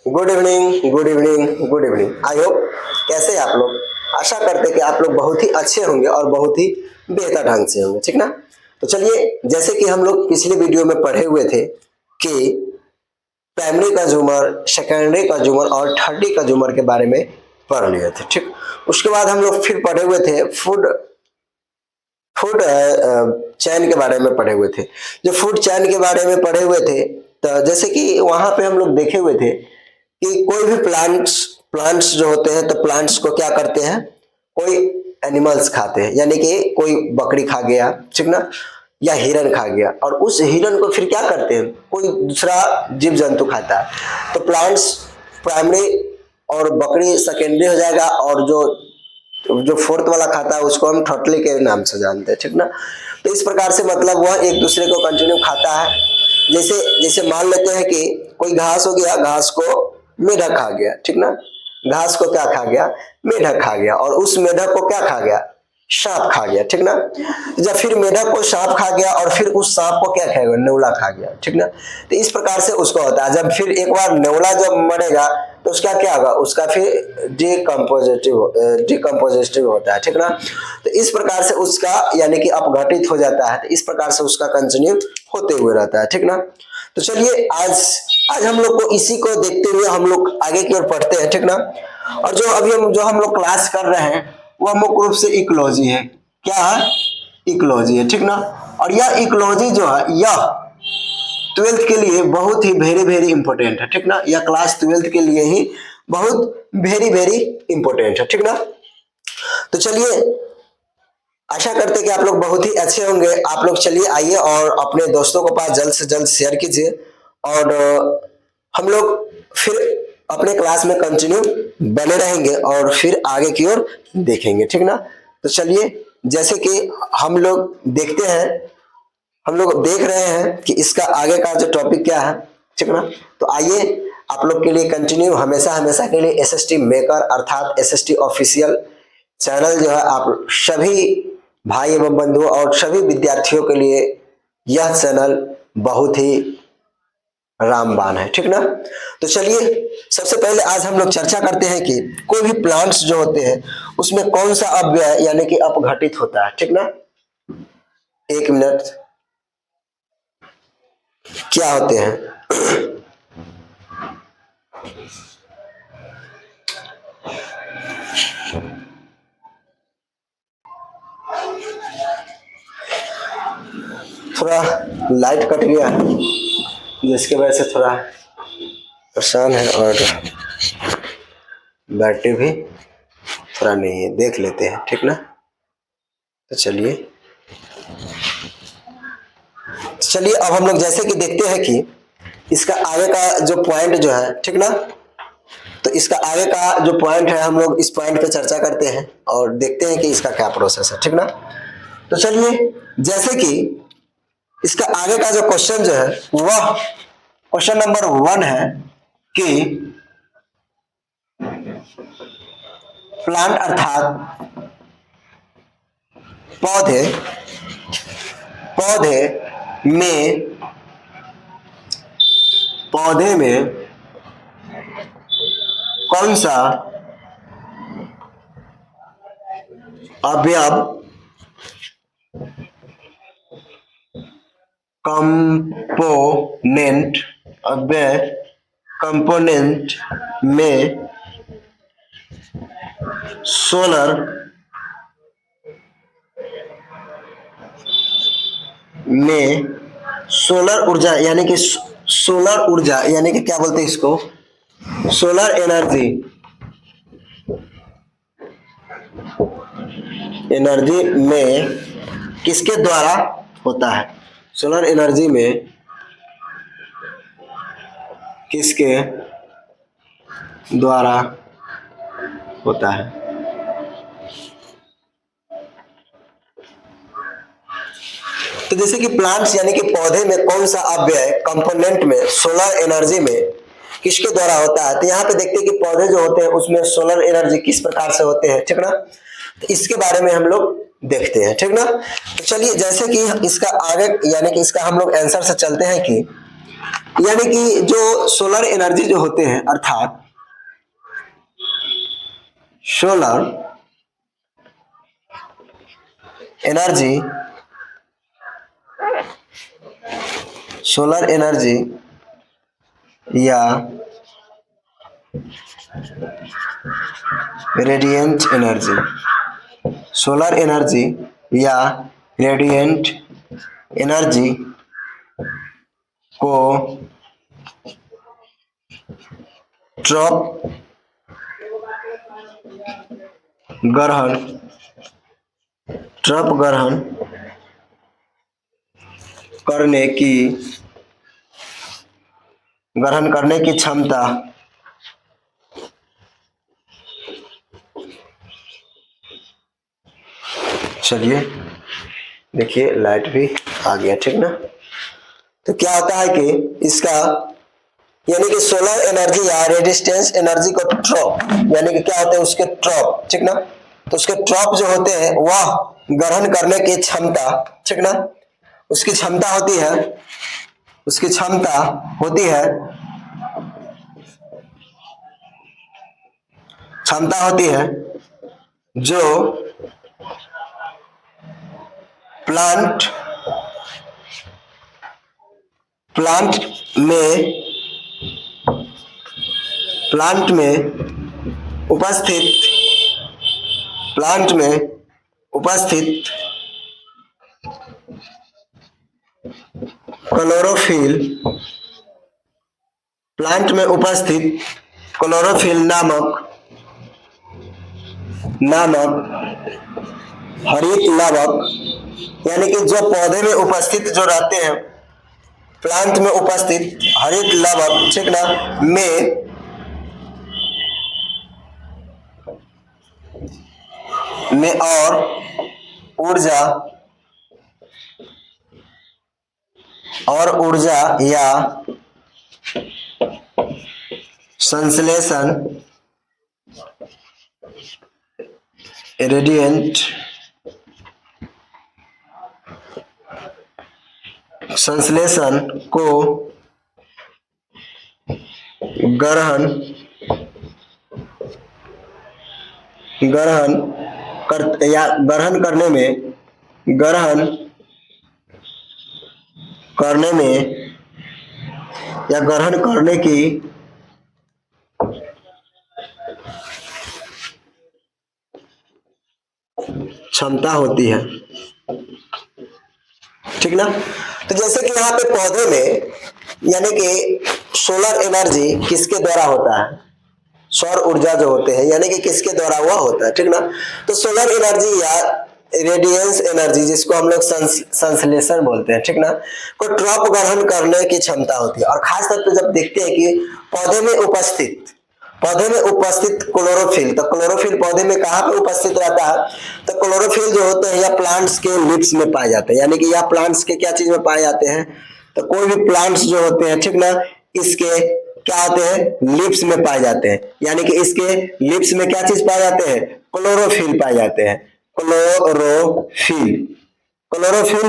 Good evening, good evening, good evening. I hope कैसे हैं आप लोग। आशा करते हैं कि आप लोग बहुत ही अच्छे होंगे और बहुत ही बेहतर ढंग से होंगे, ठीक ना। तो चलिए, जैसे कि हम लोग पिछले वीडियो में पढ़े हुए थे कि प्राइमरी कंज्यूमर, सेकेंडरी कंज्यूमर और थर्डी कंज्यूमर के बारे में पढ़ लिए थे, ठीक। उसके बाद हम लोग फिर पढ़े हुए थे फूड फूड चैन के बारे में पढ़े हुए थे। जो फूड चैन के बारे में पढ़े हुए थे, तो जैसे कि वहां पे हम लोग देखे हुए थे कि कोई भी प्लांट्स प्लांट्स जो होते हैं, तो प्लांट्स को क्या करते हैं, कोई एनिमल्स खाते हैं, यानी कि कोई बकरी खा गया, ठीक ना, या हिरन खा गया, और उस हिरन को फिर क्या करते हैं, कोई दूसरा जीव जंतु खाता है। तो प्लांट्स प्राइमरी और बकरी सेकेंडरी हो जाएगा, और जो जो फोर्थ वाला खाता है उसको हम थर्डली के नाम से जानते हैं, ठीक ना। तो इस प्रकार से मतलब वह एक दूसरे को कंटिन्यू खाता है। जैसे जैसे मान लेते हैं कि कोई घास हो गया, घास को मेढक खा गया, ठीक ना। घास को क्या खा गया, मेढक खा गया, और उस मेढक को क्या खा गया, सांप खा गया, ठीक ना। जब फिर मेढक को सांप खा गया, और फिर उस सांप को क्या खाएगा, नेवला खा गया, ठीक ना। तो इस प्रकार से उसको होता है। जब फिर एक बार नेवला जब मरेगा तो उसका क्या होगा, उसका फिर डिकम्पोजिटिव होता है, ठीक ना। तो इस प्रकार से उसका यानी कि अपघटित हो जाता है। तो इस प्रकार से उसका कंटिन्यू होते हुए रहता है, ठीक ना। तो चलिए, आज हम लोग को इसी को देखते हुए हम लोग आगे की ओर पढ़ते हैं, ठीक ना। और जो अभी हम लोग क्लास कर रहे हैं वह मुख्य रूप से इकोलॉजी है। क्या है, इकोलॉजी है, ठीक ना। और यह इकोलॉजी जो है, यह ट्वेल्थ के लिए बहुत ही वेरी वेरी इंपॉर्टेंट है, ठीक ना। यह क्लास ट्वेल्थ के लिए ही बहुत वेरी वेरी इंपॉर्टेंट है, ठीक ना। तो चलिए, आशा करते हैं कि आप लोग बहुत ही अच्छे होंगे। आप लोग चलिए आइए और अपने दोस्तों के पास जल्द से जल्द शेयर कीजिए, और हम लोग फिर अपने क्लास में कंटिन्यू बने रहेंगे और फिर आगे की ओर देखेंगे, ठीक ना। तो चलिए, जैसे कि हम लोग देखते हैं, हम लोग देख रहे हैं कि इसका आगे का जो टॉपिक क्या है, ठीक ना। तो आइए, आप लोग के लिए कंटिन्यू हमेशा हमेशा के लिए एसएसटी मेकर अर्थात एसएसटी ऑफिशियल चैनल जो है, आप सभी भाई एवं बंधु और सभी विद्यार्थियों के लिए यह चैनल बहुत ही रामबाण है, ठीक ना। तो चलिए, सबसे पहले आज हम लोग चर्चा करते हैं कि कोई भी प्लांट्स जो होते हैं उसमें कौन सा अव्यय यानी कि अपघटित होता है, ठीक ना। एक मिनट, क्या होते हैं थोड़ा लाइट कट गया है जिसकी वजह से थोड़ा परेशान है, और बैटरी भी थोड़ा नहीं है, देख लेते हैं, ठीक ना। तो चलिए अब हम लोग जैसे कि देखते हैं कि इसका आगे का जो पॉइंट जो है, ठीक ना। तो इसका आगे का जो पॉइंट है, हम लोग इस पॉइंट पे चर्चा करते हैं और देखते हैं कि इसका क्या प्रोसेस है, ठीक ना। तो चलिए, जैसे कि इसका आगे का जो क्वेश्चन जो है वह क्वेश्चन नंबर 1 है कि प्लांट अर्थात पौधे में कौन सा अवयव कंपोनेंट में सोलर ऊर्जा यानी कि क्या बोलते हैं इसको, सोलर एनर्जी में किसके द्वारा होता है, सोलर एनर्जी में किसके द्वारा होता है। तो जैसे कि प्लांट्स यानी कि पौधे में कौन सा अव्यय कंपोनेंट में सोलर एनर्जी में किसके द्वारा होता है। तो यहाँ पे देखते हैं कि पौधे जो होते हैं उसमें सोलर एनर्जी किस प्रकार से होते हैं, ठीक ना। तो इसके बारे में हम लोग देखते हैं, ठीक ना। तो चलिए, जैसे कि इसका आगे यानी कि इसका हम लोग आंसर से चलते हैं कि यानी कि जो सोलर एनर्जी जो होते हैं, अर्थात सोलर एनर्जी, सोलर एनर्जी या रेडिएंट एनर्जी, सोलर एनर्जी या रेडिएंट एनर्जी को ट्रॉप ग्रहण करने की क्षमता चलिए देखिए लाइट भी आ गया, ठीक ना। तो क्या होता है कि इसका यानी कि सोलर एनर्जी या रेजिस्टेंस एनर्जी को ट्रॉप, यानी कि क्या होते हैं उसके ट्रॉप, ठीक ना। तो उसके ट्रॉप जो होते हैं वह ग्रहण करने की क्षमता, ठीक ना, उसकी क्षमता होती है, उसकी क्षमता होती है जो प्लांट में उपस्थित क्लोरोफिल नामक हरित लवक, यानी कि जो पौधे में उपस्थित जो रहते हैं, प्लांट में उपस्थित हरित लवक, ठीक ना, में और ऊर्जा या संश्लेषण रेडिएंट संश्लेषण को ग्रहण करने की क्षमता होती है, ठीक ना। तो जैसे कि यहाँ पे पौधे में यानी कि सोलर एनर्जी किसके द्वारा होता है, सौर ऊर्जा जो होते हैं यानी कि किसके द्वारा हुआ होता है, ठीक ना। तो सोलर एनर्जी या रेडिएंस एनर्जी, जिसको हम लोग संश्लेषण बोलते हैं, ठीक ना, को ट्रॉप ग्रहण करने की क्षमता होती है। और खास तौर पे जब देखते हैं कि पौधे में उपस्थित क्लोरोफिल, तो क्लोरोफिल पौधे में कहाँ पे उपस्थित रहता है, तो क्लोरोफिल जो होते हैं या प्लांट्स के लिप्स में पाए जाते हैं, यानी कि यह प्लांट्स के क्या चीज में पाए जाते हैं, तो कोई भी प्लांट्स जो होते हैं, ठीक ना, इसके क्या होते हैं, लिप्स में पाए जाते हैं, यानी कि इसके लिप्स में क्या चीज पाए जाते हैं, क्लोरोफिल पाए जाते हैं, क्लोरोफिल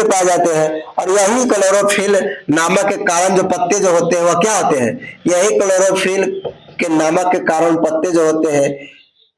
पाए जाते हैं। और यही क्लोरोफिल नामक के कारण जो पत्ते जो होते हैं वह क्या होते हैं, यही क्लोरोफिल के नामक के कारण पत्ते जो होते हैं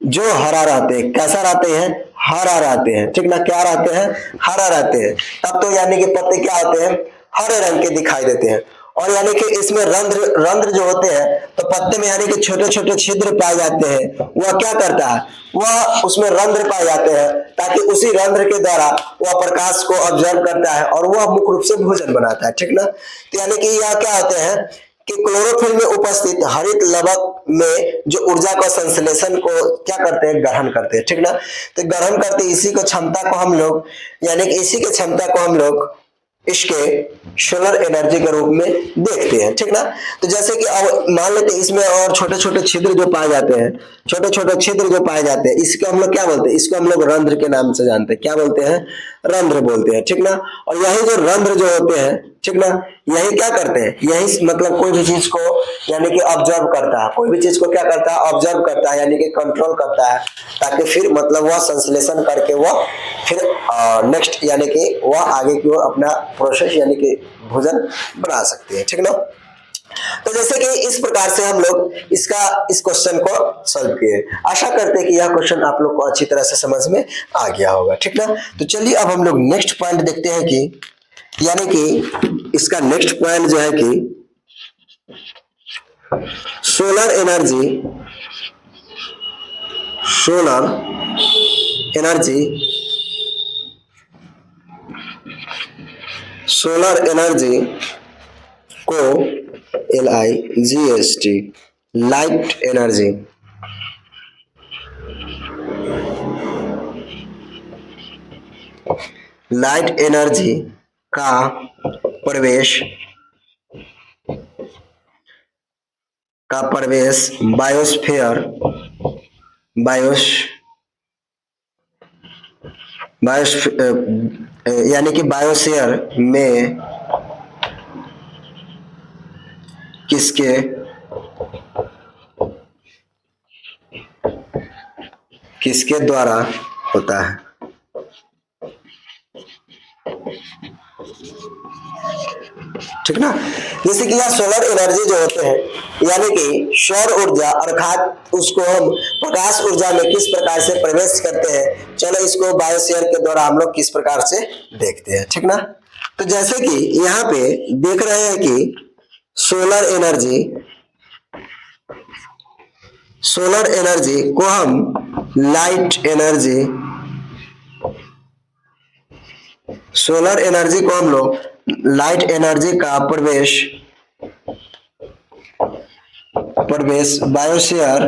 जो हरा रहते हैं, कैसा रहते हैं, हरा रहते हैं, ठीक ना, क्या रहते हैं, हरा रहते हैं। तब तो यानी कि पत्ते क्या होते हैं, हरे रंग के दिखाई देते हैं। और यानी कि इसमें रंध्र जो होते हैं, तो पत्ते में यानी कि छोटे छोटे छिद्र पाए जाते हैं, वह क्या करता है, वह उसमें रंध्र पाए जाते हैं, ताकि उसी रंध्र के द्वारा वह प्रकाश को ऑब्जर्व करता है और वह मुख्य रूप से भोजन बनाता है, ठीक ना। तो यानी कि यह क्या होते हैं कि क्लोरोफिल में उपस्थित हरित लवक में जो ऊर्जा का संश्लेषण को क्या करते हैं, ग्रहण करते हैं, ठीक ना। तो ग्रहण करते इसी को क्षमता को हम लोग, यानी कि इसी के क्षमता को हम लोग इसके सोलर एनर्जी के रूप में देखते हैं, ठीक ना। तो जैसे कि अब मान लेते हैं इसमें और छोटे छोटे छिद्र जो पाए जाते हैं, इसको हम लोग क्या बोलते हैं, इसको हम लोग रंध्र के नाम से जानते हैं, क्या बोलते हैं, रंध्र बोलते हैं, ठीक ना। और यही जो रंध्र जो होते हैं, ठीक ना, यही क्या करते हैं, यही मतलब कोई भी चीज को यानी कि ऑब्जर्व करता है, कोई भी चीज को क्या करता है, ऑब्जर्व करता है, यानी कि कंट्रोल करता है, ताकि फिर मतलब वह संश्लेषण करके वह फिर नेक्स्ट यानी कि वह आगे की ओर अपना प्रोसेस यानी कि भोजन बना सकते हैं, ठीक ना। जैसे कि इस प्रकार से हम लोग इस क्वेश्चन को सॉल्व किए। आशा करते हैं कि यह क्वेश्चन आप लोग को अच्छी तरह से समझ में आ गया होगा, ठीक ना। तो चलिए अब हम लोग नेक्स्ट पॉइंट देखते हैं कि यानी कि इसका नेक्स्ट पॉइंट जो है कि सोलर एनर्जी को LIGHT लाइट एनर्जी का प्रवेश यानी कि बायोस्फीयर में किसके द्वारा होता है। ठीक ना। जैसे कि यह सोलर एनर्जी जो होते हैं यानी कि सौर ऊर्जा अर्थात उसको हम प्रकाश ऊर्जा में किस प्रकार से प्रवेश करते हैं, चलो इसको बायोस्फीयर के द्वारा हम लोग किस प्रकार से देखते हैं, ठीक ना। तो जैसे कि यहाँ पे देख रहे हैं कि सोलर एनर्जी को हम लाइट एनर्जी का प्रवेश बायोस्फीयर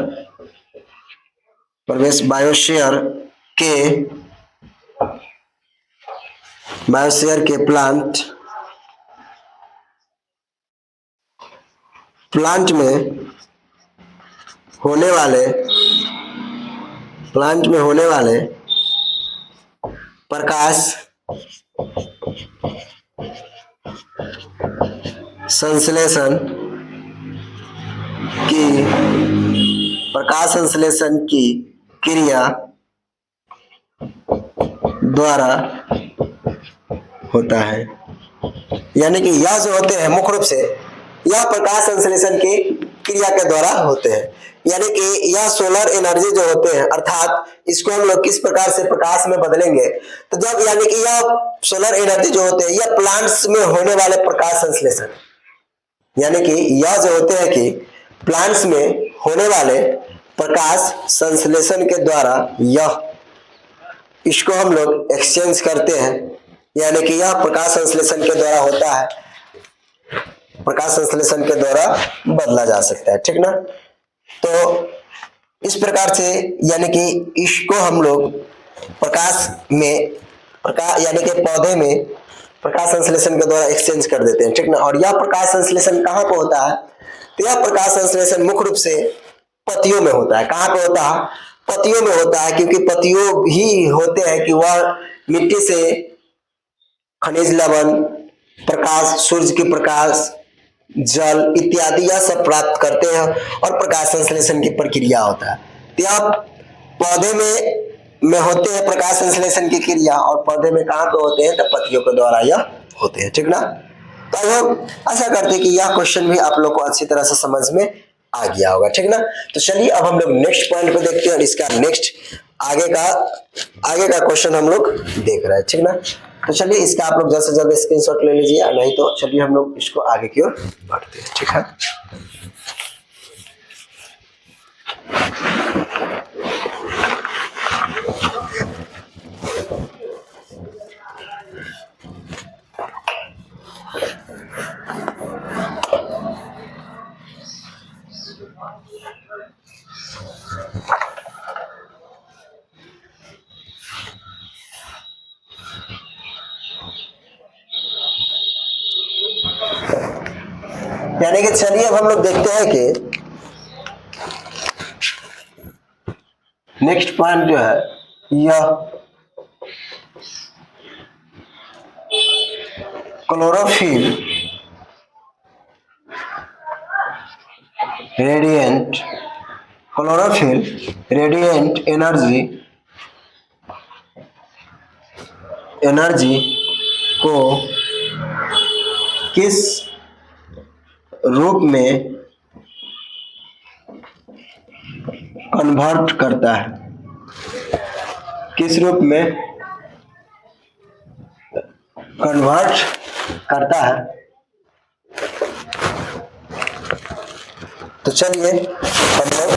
के प्लांट में होने वाले प्रकाश संश्लेषण की क्रिया द्वारा होता है। यानी कि यह जो होते हैं मुख्य रूप से यह प्रकाश संश्लेषण की क्रिया के द्वारा होते हैं। यानी कि यह सोलर एनर्जी जो होते हैं अर्थात इसको हम लोग किस प्रकार से प्रकाश में बदलेंगे, तो जब यानी कि यह सोलर एनर्जी जो होते हैं यह प्लांट्स में होने वाले प्रकाश संश्लेषण, यानी कि यह जो होते हैं कि प्लांट्स में होने वाले प्रकाश संश्लेषण के द्वारा इसको हम लोग एक्सचेंज करते हैं। यानी कि यह प्रकाश संश्लेषण के द्वारा होता है, प्रकाश संश्लेषण के द्वारा बदला जा सकता है, ठीक ना। तो इस प्रकार से यानी कि इसको हम लोग यानी कि पौधे में प्रकाश संश्लेषण के द्वारा एक्सचेंज कर देते हैं, ठीक ना। और यह प्रकाश संश्लेषण कहाँ पे होता है, तो यह प्रकाश संश्लेषण मुख्य रूप से पत्तियों में होता है। कहाँ पे होता है, पत्तियों में होता है, क्योंकि पत्तियों ही होते हैं कि वह मिट्टी से खनिज लवण, प्रकाश, सूर्य की प्रकाश, जल इत्यादि यह सब प्राप्त करते हैं और प्रकाश संश्लेषण की प्रक्रिया होता है। तो यह पौधे में होते हैं प्रकाश संश्लेषण की क्रिया, और पौधे में कहाँ पे होते हैं, तो पत्तियों के द्वारा यह होते हैं, ठीक ना। तो अब हम आशा करते हैं कि यह क्वेश्चन भी आप लोग को अच्छी तरह से समझ में आ गया होगा, ठीक ना। तो चलिए अब हम लोग नेक्स्ट पॉइंट पे देखते हैं और इसका नेक्स्ट आगे का क्वेश्चन हम लोग देख रहे हैं, ठीक ना। तो चलिए इसका आप लोग जल्द से जल्द स्क्रीनशॉट ले लीजिए, नहीं तो चलिए हम लोग इसको आगे की ओर बढ़ते हैं, ठीक है। यानी कि चलिए अब हम लोग देखते हैं कि नेक्स्ट पॉइंट जो है यह क्लोरोफिल रेडिएंट एनर्जी को किस रूप में कन्वर्ट करता है, किस रूप में कन्वर्ट करता है। तो चलिए हम लोग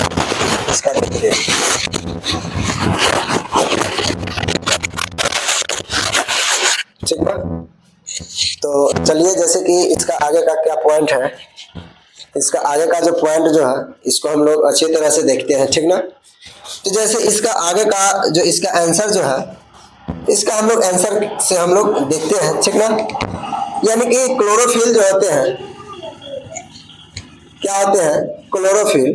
इसका देखते हैं। ठीक है, तो चलिए जैसे कि इसका आगे का क्या पॉइंट है, इसका आगे का जो पॉइंट जो है इसको हम लोग अच्छी तरह से देखते हैं। ठीक ना, तो जैसे इसका आगे का जो इसका आंसर जो है, इसका हम लोग आंसर से हम लोग देखते हैं। ठीक ना, यानी कि क्लोरोफिल जो होते हैं, क्या होते हैं, क्लोरोफिल।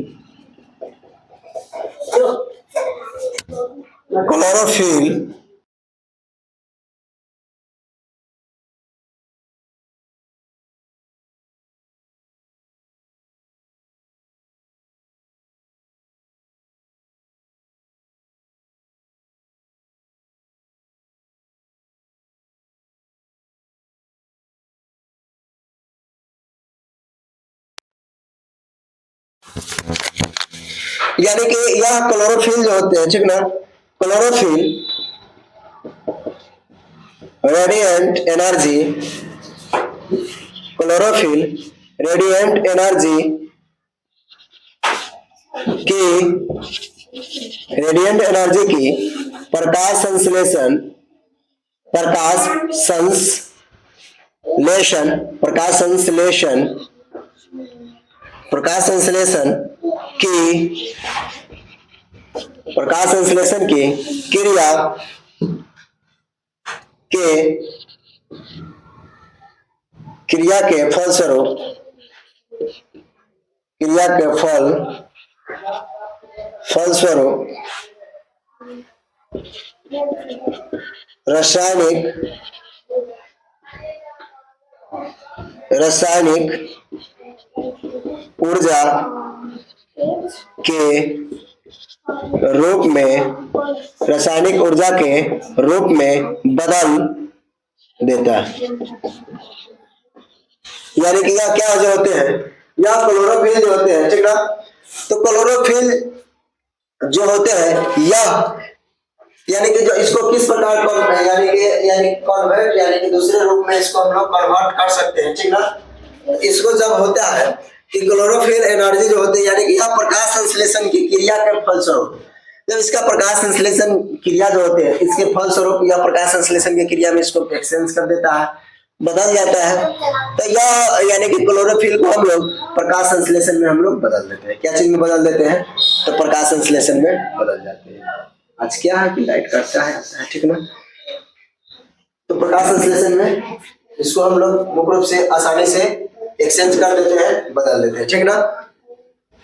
क्लोरोफिल यानी कि यह क्लोरोफिल जो होते हैं, ठीक ना, chlorophyll radiant energy, chlorophyll radiant energy की, रेडिएंट एनर्जी की प्रकाश संश्लेषण, प्रकाश संश्लेषण, प्रकाश संश्लेषण, प्रकाश संश्लेषण की, प्रकाश संश्लेषण की क्रिया के फलस्वरूप, क्रिया के फलस्वरूप रासायनिक ऊर्जा के रूप में, रासायनिक ऊर्जा के रूप में बदल देता है। यानी कि यह क्या जो होते हैं, यह क्लोरोफिल जो होते हैं, ठीक ना, तो क्लोरोफिल जो होते हैं यह, यानी कि जो इसको किस प्रकार यानी कन्वर्ट, यानी कि दूसरे रूप में इसको हम लोग कन्वर्ट कर सकते हैं। ठीक ना, इसको जब होता है कि क्लोरोफिल एनर्जी जो होती है, यानी कि यह प्रकाश संश्लेषण की क्रिया के फलस्वरूप, जब इसका प्रकाश संश्लेषण क्रिया जो होते हैं इसके फलस्वरूप यह प्रकाश संश्लेषण की क्रिया में इसको एक्सचेंज कर देता है, बदल जाता है। तो यह यानी कि क्लोरोफिल को हम लोग प्रकाश संश्लेषण में हम लोग बदल देते हैं। क्या चीज में बदल देते हैं, तो प्रकाश संश्लेषण में बदल जाते हैं। आज क्या है कि लाइट कटता है, ठीक ना, तो प्रकाश संश्लेषण में इसको हम लोग मुख्य रूप से आसानी से एक्सचेंज कर देते हैं, बदल देते हैं। ठीक ना,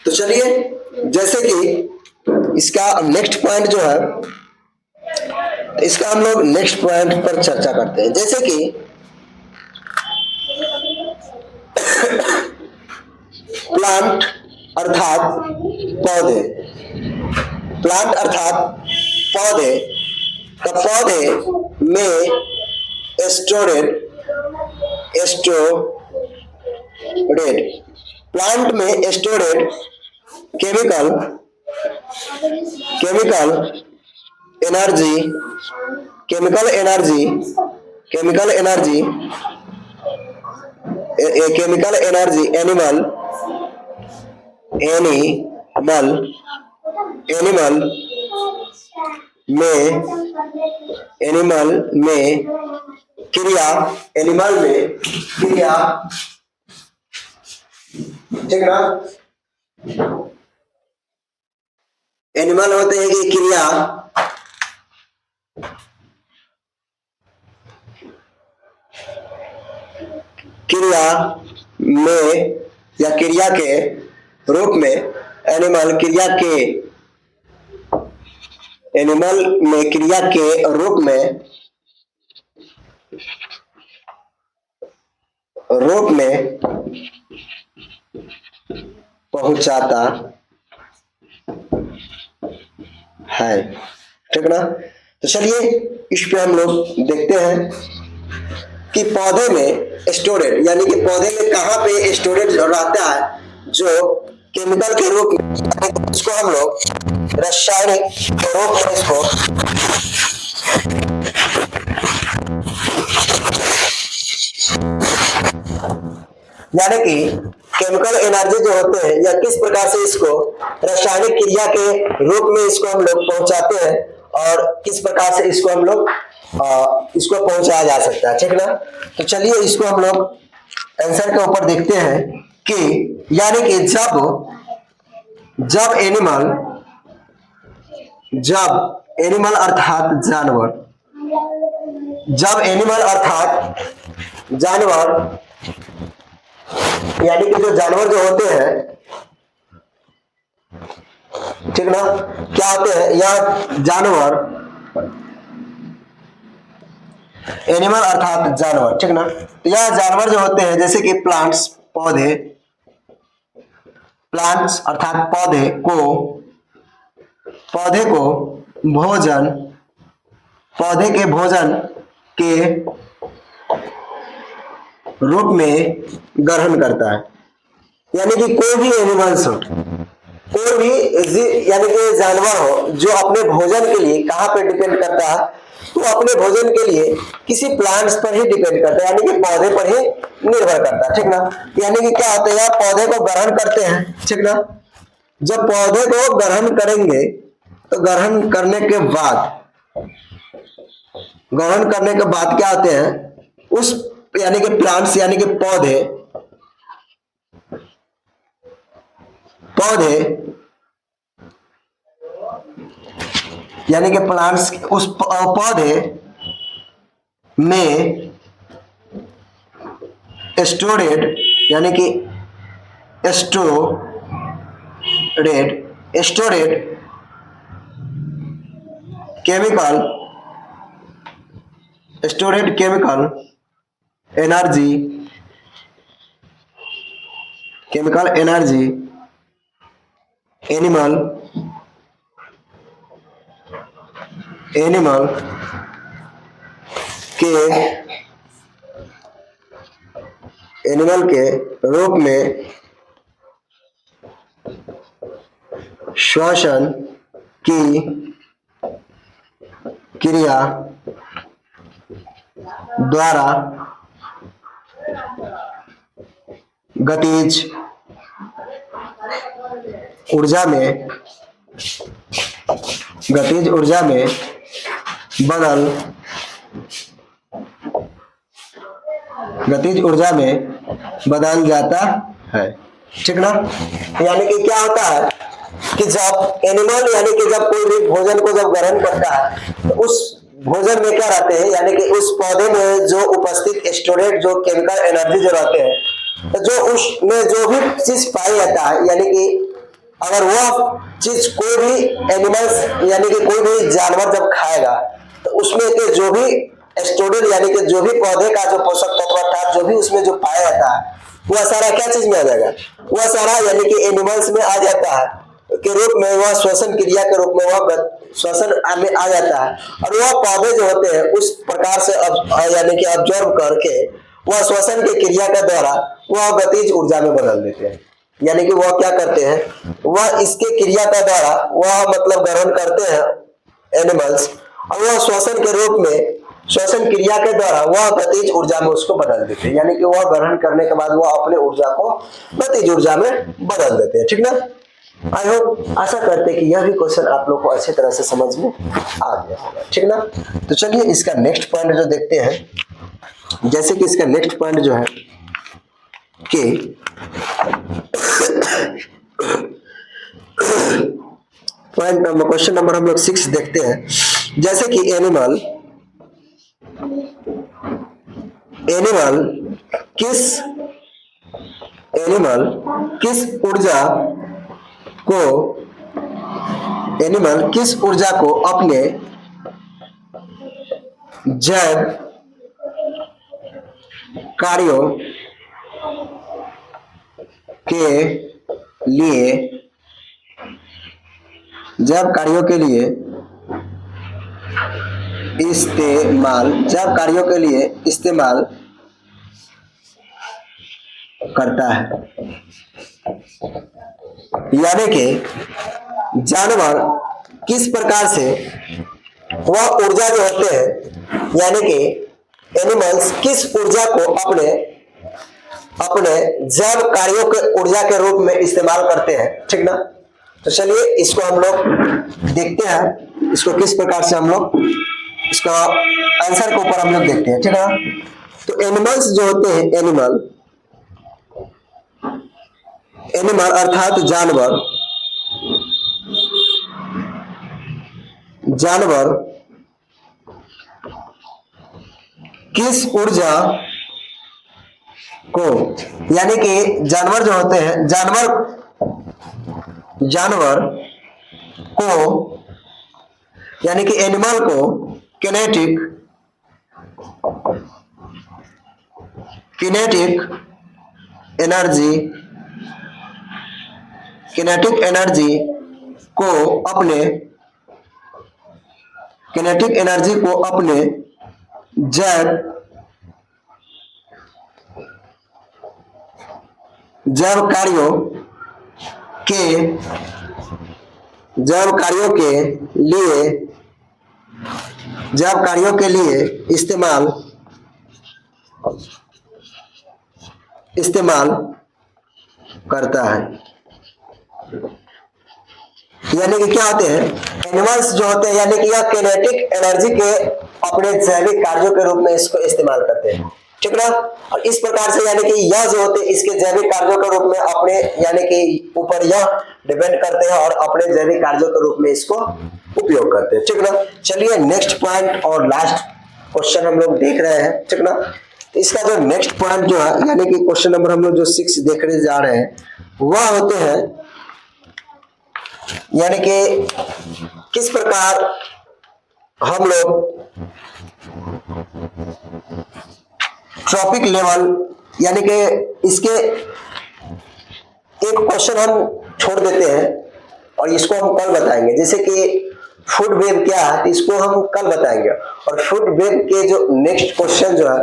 तो चलिए जैसे कि इसका नेक्स्ट पॉइंट जो है, तो इसका हम लोग नेक्स्ट पॉइंट पर चर्चा करते हैं। जैसे कि प्लांट अर्थात पौधे, प्लांट अर्थात पौधे, तो पौधे में प्लांट में storeyed chemical energy, chemical energy animal में क्रिया, ठीक ना, एनिमल होते हैं कि क्रिया में या क्रिया के रूप में, एनिमल में क्रिया के रूप में पहुंचाता है। ठीक ना, तो चलिए इस पे हम लोग देखते हैं कि पौधे में स्टोरेज, यानी कि पौधे में कहाँ पे स्टोरेज रहता है, जो केमिकल के रूप में, इसको हम लोग रासायनिक के रूप में इसको यानी कि केमिकल एनर्जी जो होते हैं या किस प्रकार से इसको रासायनिक क्रिया के रूप में इसको हम लोग पहुंचाते हैं और किस प्रकार से इसको हम लोग इसको पहुंचाया जा सकता है, ठीक ना। तो चलिए इसको हम लोग आंसर के ऊपर देखते हैं कि यानी कि जब एनिमल अर्थात जानवर यानी कि जो जानवर जो होते हैं, ठीक ना, क्या होते हैं यह जानवर, एनिमल अर्थात जानवर, ठीक ना। तो यह जानवर जो होते हैं जैसे कि प्लांट्स अर्थात पौधे को पौधे के भोजन के रूप में ग्रहण करता है। यानी कि कोई भी एनिमल्स हो, कोई भी यानी कि जानवर हो जो अपने भोजन के लिए कहाँ पे डिपेंड करता है, तो अपने भोजन के लिए किसी प्लांट्स पर ही डिपेंड करता है, यानी कि पौधे पर ही निर्भर करता है, ठीक ना। यानी कि क्या होता है, पौधे को ग्रहण करते हैं, ठीक ना। जब पौधे को ग्रहण करेंगे तो ग्रहण करने के बाद क्या होते हैं, उस यानी कि प्लांट्स यानी कि पौधे यानी कि प्लांट्स उस पौधे में स्टोरेड यानी कि स्टोरेड केमिकल एनर्जी एनिमल के रूप में श्वसन की क्रिया द्वारा गतिज ऊर्जा में बदल जाता है, ठीक ना। यानी कि क्या होता है कि जब एनिमल यानी कि जब कोई भी भोजन को जब ग्रहण करता है तो उस भोजन में क्या रहते हैं, यानी कि उस पौधे में जो उपस्थित स्टोरेज जो केमिकल एनर्जी जो रहते हैं, तो जो उसमें जो भी चीज पाई जाता है, यानी कि अगर वह चीज कोई भी एनिमल्स यानी कि कोई भी जानवर जब खाएगा तो उसमें के जो भी स्टोरेज यानी कि जो भी पौधे का जो पोषक तत्व अर्थात जो भी उसमें जो पाया जाता है वह सारा क्या चीज में आ जाएगा, वह सारा यानी कि एनिमल्स में आ जाता है के रूप में, वह श्वसन क्रिया के रूप में वह श्वसन में आ जाता है और वह पौधे जो होते हैं उस प्रकार से यानी कि ऑब्जर्व करके वह श्वसन की क्रिया के द्वारा वह गतिज ऊर्जा में बदल देते हैं। यानी कि वह क्या करते हैं, वह इसके क्रिया के द्वारा वह मतलब ग्रहण करते हैं एनिमल्स और वह श्वसन के रूप में श्वसन क्रिया के द्वारा वह गतिज ऊर्जा में उसको बदल देते हैं। यानी कि वह ग्रहण करने के बाद वह अपने ऊर्जा को गतिज ऊर्जा में बदल देते हैं, ठीक ना। आई होप आशा करते हैं कि यह भी क्वेश्चन आप लोग को अच्छी तरह से समझ में आ गया होगा, ठीक ना। तो चलिए इसका नेक्स्ट पॉइंट जो देखते हैं, जैसे कि इसका नेक्स्ट पॉइंट जो है कि पॉइंट नंबर क्वेश्चन नंबर हम लोग 6 देखते हैं। जैसे कि एनिमल किस ऊर्जा को अपने जैव कार्यों के लिए इस्तेमाल करता है। यानी कि जानवर किस प्रकार से वह ऊर्जा जो होते हैं, यानी कि एनिमल्स किस ऊर्जा को अपने अपने जैव कार्यों के ऊर्जा के रूप में इस्तेमाल करते हैं, ठीक ना। तो चलिए इसको हम लोग देखते हैं, इसको किस प्रकार से हम लोग इसका आंसर के ऊपर हम लोग देखते हैं, ठीक है। तो एनिमल्स जो होते हैं, एनिमल अर्थात जानवर, जानवर किस ऊर्जा को, यानी कि जानवर जो होते हैं, जानवर को यानी कि एनिमल को किनेटिक एनर्जी को अपने जैव कार्यों के लिए इस्तेमाल करता है। यानी कि क्या होते हैं एनिमल्स जो होते हैं, यानी कि यह किनेटिक एनर्जी के अपने जैविक कार्यों के रूप में इसको इस्तेमाल करते हैं, ठीक ना। और इस प्रकार से यानी कि यह जो होते हैं इसके जैविक कार्यों के रूप में अपने यानी कि ऊपर यह डिपेंड करते हैं और अपने जैविक कार्यों के रूप में इसको उपयोग करते हैं, ठीक ना। चलिए नेक्स्ट पॉइंट और लास्ट क्वेश्चन हम लोग देख रहे हैं, ठीक ना। इसका जो नेक्स्ट पॉइंट जो है, यानी कि क्वेश्चन नंबर हम लोग जो 6 देखने जा रहे हैं, वह होते हैं यानी कि किस प्रकार हम लोग ट्रॉपिक लेवल, यानी कि इसके एक क्वेश्चन हम छोड़ देते हैं और इसको हम कल बताएंगे। जैसे कि फूड वेब क्या है, तो इसको हम कल बताएंगे। और फूड वेब के जो नेक्स्ट क्वेश्चन जो है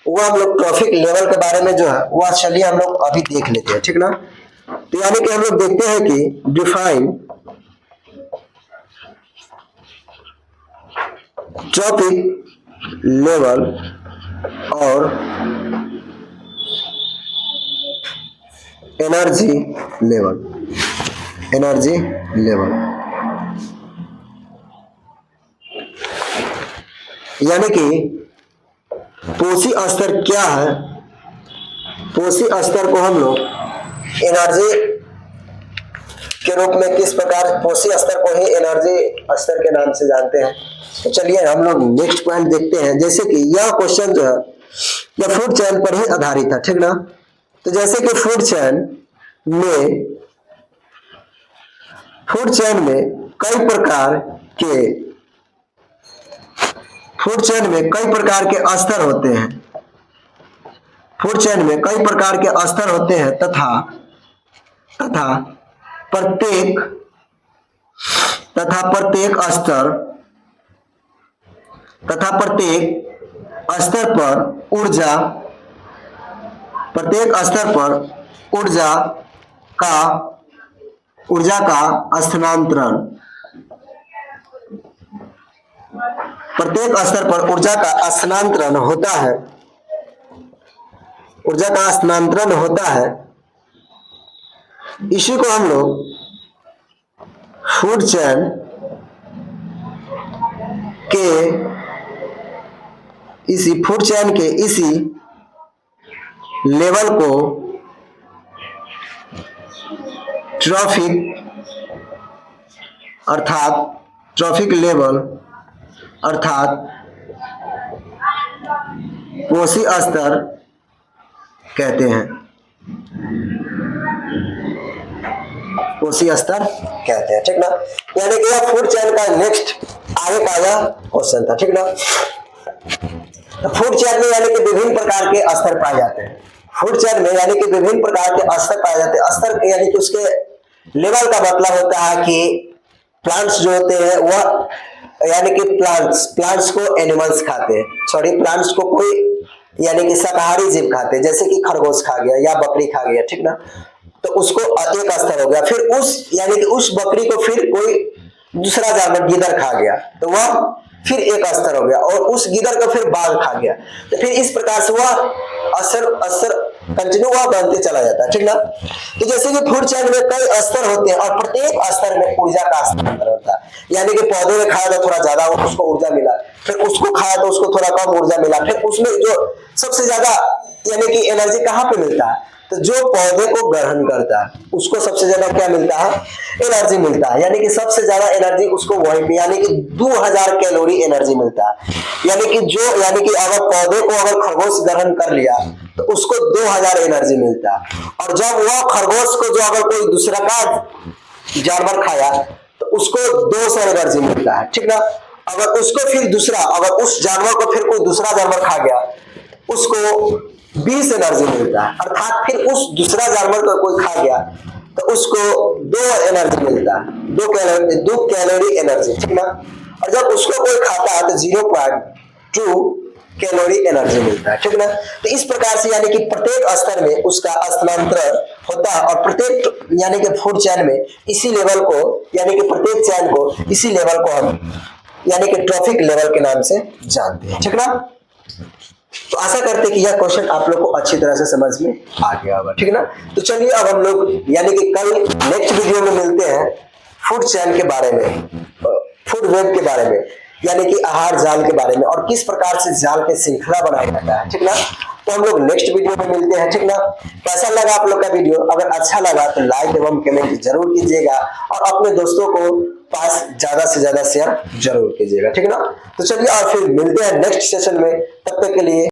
वो हम लोग ट्रॉपिक लेवल के बारे में जो है वह चलिए हम लोग अभी देख लेते हैं, ठीक ना। तो यानी कि हम लोग देखते हैं कि डिफाइन ट्रॉपिक लेवल और एनर्जी लेवल, यानी कि पोषी स्तर क्या है। पोषी स्तर को हम लोग एनर्जी के रूप में किस प्रकार पोषी स्तर को ही एनर्जी स्तर के नाम से जानते हैं। तो चलिए हम लोग नेक्स्ट पॉइंट देखते हैं। जैसे कि यह क्वेश्चन जो है यह फूड चेन पर ही आधारित है, ठीक ना। तो जैसे कि फूड चेन में कई प्रकार के स्तर होते हैं। फूड चेन में कई प्रकार के स्तर होते हैं तथा प्रत्येक स्तर पर ऊर्जा का स्थानांतरण, प्रत्येक स्तर पर ऊर्जा का स्थानांतरण होता है। इसी को हम लोग फूड चेन के इसी लेवल को ट्रॉपिक लेवल अर्थात पोषी स्तर कहते हैं। ठीक ना। यानी कि यह फूड चेन का नेक्स्ट आगे का यह क्वेश्चन था, ठीक ना। तो फूड चेन में यानी कि विभिन्न प्रकार के स्तर पाए जाते हैं। फूड चेन में यानी कि विभिन्न प्रकार के स्तर पाए जाते हैं। स्तर यानी कि उसके लेवल का मतलब होता है कि प्लांट्स जो होते हैं वह यानी कि प्लांट्स को एनिमल्स खाते हैं, प्लांट्स को कोई यानी कि शाकाहारी जीव खाते हैं, जैसे कि खरगोश खा गया या बकरी खा गया, ठीक ना। तो उसको एक स्तर हो गया। फिर उस यानी कि उस बकरी को फिर कोई दूसरा जानवर गिदड़ खा गया तो वह फिर एक स्तर हो गया, और उस गिदड़ को फिर बाघ खा गया। तो फिर इस प्रकार से वह अस्तर अस्तर कंटिन्यू वह बनते चला जाता है, ठीक ना। तो जैसे कि फूड चेन में कई स्तर होते हैं और प्रत्येक स्तर में ऊर्जा का हस्तांतरण होता है। यानी कि पौधे में खाया तो थोड़ा ज्यादा उसको ऊर्जा मिला, फिर उसको खाया तो उसको थोड़ा कम ऊर्जा मिला, फिर उसमें जो सबसे ज्यादा यानी कि एनर्जी कहाँ पे मिलता है, तो जो पौधे को ग्रहण करता है उसको सबसे ज्यादा क्या मिलता है, एनर्जी मिलता है। यानी कि सबसे ज्यादा एनर्जी उसको वहीं पे यानी कि 2000 कैलोरी एनर्जी मिलता है। यानी कि अगर पौधे को अगर खरगोश ग्रहण कर लिया तो उसको 2000 एनर्जी मिलता है, और जब वह खरगोश को जो अगर कोई दूसरा का जानवर खाया तो उसको 200 एनर्जी मिलता है, ठीक ना। अगर उसको फिर दूसरा अगर उस जानवर को फिर कोई दूसरा जानवर खा गया उसको 20 एनर्जी मिलता है, अर्थात फिर उस दूसरा जानवर को कोई खा गया तो उसको 2 एनर्जी मिलता है, 2 कैलोरी एनर्जी, ठीक ना। और जब उसको कोई खाता है तो 0.2 कैलोरी एनर्जी मिलता है, ठीक ना। तो इस प्रकार से यानी कि प्रत्येक स्तर में उसका स्थानांतरण होता है, और प्रत्येक यानी कि फूड चेन में इसी लेवल को यानी कि प्रत्येक चेन को इसी लेवल को हम यानी कि ट्रॉफिक लेवल के नाम से जानते हैं, ठीक ना। तो आशा करते हैं कि यह क्वेश्चन आप लोग को अच्छी तरह से समझ में आ गया होगा, ठीक ना। तो चलिए अब हम लोग यानी कि कल नेक्स्ट वीडियो में मिलते हैं फूड चेन के बारे में, फूड वेब के बारे में, यानी कि आहार जाल के बारे में, और किस प्रकार से जाल के श्रृंखला बनाया जाता है, ठीक ना। तो हम लोग नेक्स्ट वीडियो में मिलते हैं, ठीक ना। कैसा लगा आप लोग का वीडियो? अगर अच्छा लगा तो लाइक एवं कमेंट जरूर कीजिएगा, और अपने दोस्तों को पास ज्यादा से ज्यादा शेयर जरूर कीजिएगा, ठीक ना। तो चलिए और फिर मिलते हैं नेक्स्ट सेशन में, तब तक के लिए